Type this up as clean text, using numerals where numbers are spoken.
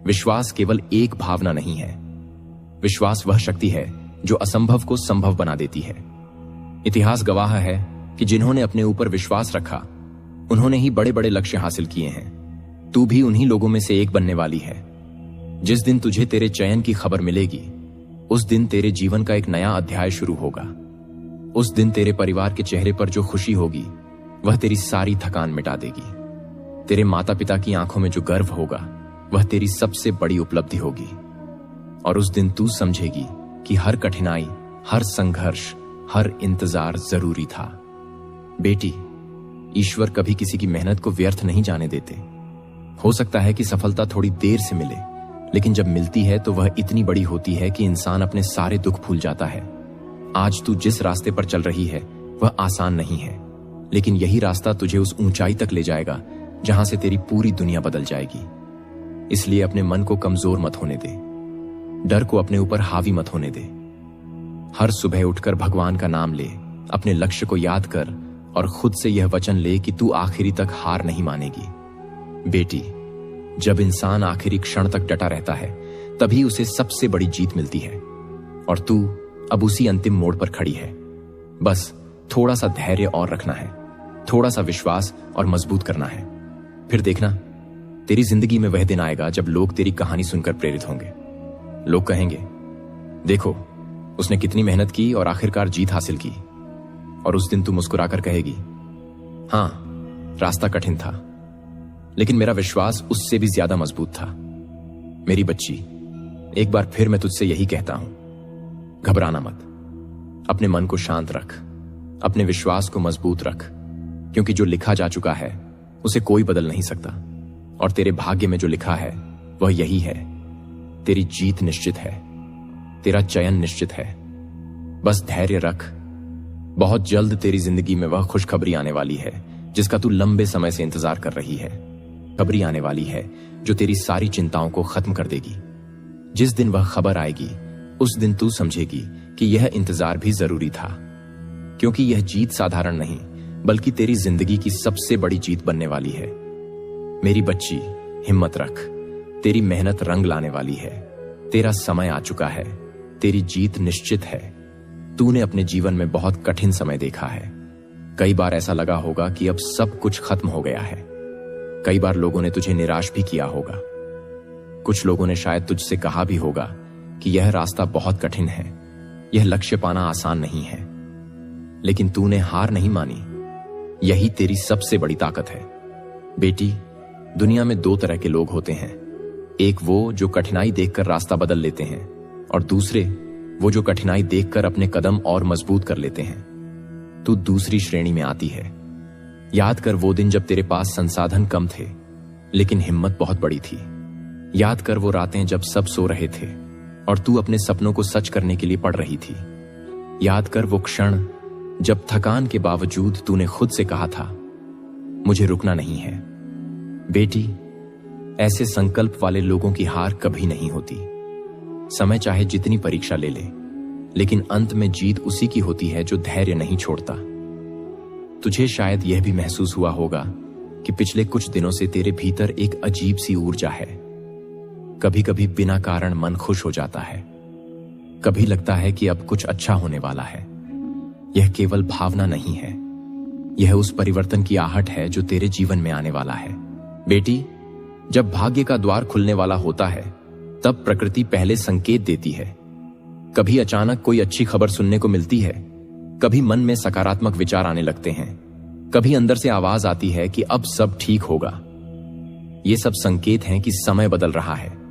विश्वास केवल एक भावना नहीं है। विश्वास वह शक्ति है जो असंभव को संभव बना देती है। इतिहास गवाह है कि जिन्होंने अपने ऊपर विश्वास रखा उन्होंने ही बड़े बड़े लक्ष्य हासिल किए हैं। तू भी उन्हीं लोगों में से एक बनने वाली है। जिस दिन तुझे तेरे चयन की खबर मिलेगी उस दिन तेरे जीवन का एक नया अध्याय शुरू होगा। उस दिन तेरे परिवार के चेहरे पर जो खुशी होगी वह तेरी सारी थकान मिटा देगी। तेरे माता पिता की आंखों में जो गर्व होगा वह तेरी सबसे बड़ी उपलब्धि होगी। और उस दिन तू समझेगी कि हर कठिनाई, हर संघर्ष, हर इंतजार जरूरी था। बेटी, ईश्वर कभी किसी की मेहनत को व्यर्थ नहीं जाने देते। हो सकता है कि सफलता थोड़ी देर से मिले, लेकिन जब मिलती है तो वह इतनी बड़ी होती है कि इंसान अपने सारे दुख भूल जाता है। आज तू जिस रास्ते पर चल रही है वह आसान नहीं है, लेकिन यही रास्ता तुझे उस ऊंचाई तक ले जाएगा जहां से तेरी पूरी दुनिया बदल जाएगी। इसलिए अपने मन को कमजोर मत होने दे, डर को अपने ऊपर हावी मत होने दे। हर सुबह उठकर भगवान का नाम ले, अपने लक्ष्य को याद कर और खुद से यह वचन ले कि तू आखिरी तक हार नहीं मानेगी। बेटी, जब इंसान आखिरी क्षण तक डटा रहता है तभी उसे सबसे बड़ी जीत मिलती है। और तू अब उसी अंतिम मोड़ पर खड़ी है। बस थोड़ा सा धैर्य और रखना है, थोड़ा सा विश्वास और मजबूत करना है। फिर देखना, तेरी जिंदगी में वह दिन आएगा जब लोग तेरी कहानी सुनकर प्रेरित होंगे। लोग कहेंगे, देखो उसने कितनी मेहनत की और आखिरकार जीत हासिल की। और उस दिन तू मुस्कुराकर कहेगी, हां, रास्ता कठिन था, लेकिन मेरा विश्वास उससे भी ज्यादा मजबूत था। मेरी बच्ची, एक बार फिर मैं तुझसे यही कहता हूं, घबराना मत। अपने मन को शांत रख, अपने विश्वास को मजबूत रख, क्योंकि जो लिखा जा चुका है उसे कोई बदल नहीं सकता। और तेरे भाग्य में जो लिखा है वह यही है। तेरी जीत निश्चित है, तेरा चयन निश्चित है। बस धैर्य रख। बहुत जल्द तेरी जिंदगी में वह खुशखबरी आने वाली है जिसका तू लंबे समय से इंतजार कर रही है। खबरी आने वाली है जो तेरी सारी चिंताओं को खत्म कर देगी। जिस दिन वह खबर आएगी उस दिन तू समझेगी कि यह इंतजार भी जरूरी था, क्योंकि यह जीत साधारण नहीं बल्कि तेरी जिंदगी की सबसे बड़ी जीत बनने वाली है। मेरी बच्ची, हिम्मत रख, तेरी मेहनत रंग लाने वाली है। तेरा समय आ चुका है, तेरी जीत निश्चित है। तूने अपने जीवन में बहुत कठिन समय देखा है। कई बार ऐसा लगा होगा कि अब सब कुछ खत्म हो गया है। कई बार लोगों ने तुझे निराश भी किया होगा। कुछ लोगों ने शायद तुझसे कहा भी होगा कि यह रास्ता बहुत कठिन है, यह लक्ष्य पाना आसान नहीं है। लेकिन तूने हार नहीं मानी। यही तेरी सबसे बड़ी ताकत है। बेटी, दुनिया में दो तरह के लोग होते हैं। एक वो जो कठिनाई देखकर रास्ता बदल लेते हैं, और दूसरे वो जो कठिनाई देखकर अपने कदम और मजबूत कर लेते हैं। तू दूसरी श्रेणी में आती है। याद कर वो दिन जब तेरे पास संसाधन कम थे लेकिन हिम्मत बहुत बड़ी थी। याद कर वो रातें जब सब सो रहे थे और तू अपने सपनों को सच करने के लिए पढ़ रही थी। याद कर वो क्षण जब थकान के बावजूद तूने खुद से कहा था, मुझे रुकना नहीं है। बेटी, ऐसे संकल्प वाले लोगों की हार कभी नहीं होती। समय चाहे जितनी परीक्षा ले ले, लेकिन अंत में जीत उसी की होती है जो धैर्य नहीं छोड़ता। तुझे शायद यह भी महसूस हुआ होगा कि पिछले कुछ दिनों से तेरे भीतर एक अजीब सी ऊर्जा है। कभी कभी बिना कारण मन खुश हो जाता है। कभी लगता है कि अब कुछ अच्छा होने वाला है। यह केवल भावना नहीं है, यह उस परिवर्तन की आहट है जो तेरे जीवन में आने वाला है। बेटी, जब भाग्य का द्वार खुलने वाला होता है तब प्रकृति पहले संकेत देती है। कभी अचानक कोई अच्छी खबर सुनने को मिलती है, कभी मन में सकारात्मक विचार आने लगते हैं, कभी अंदर से आवाज आती है कि अब सब ठीक होगा। ये सब संकेत हैं कि समय बदल रहा है।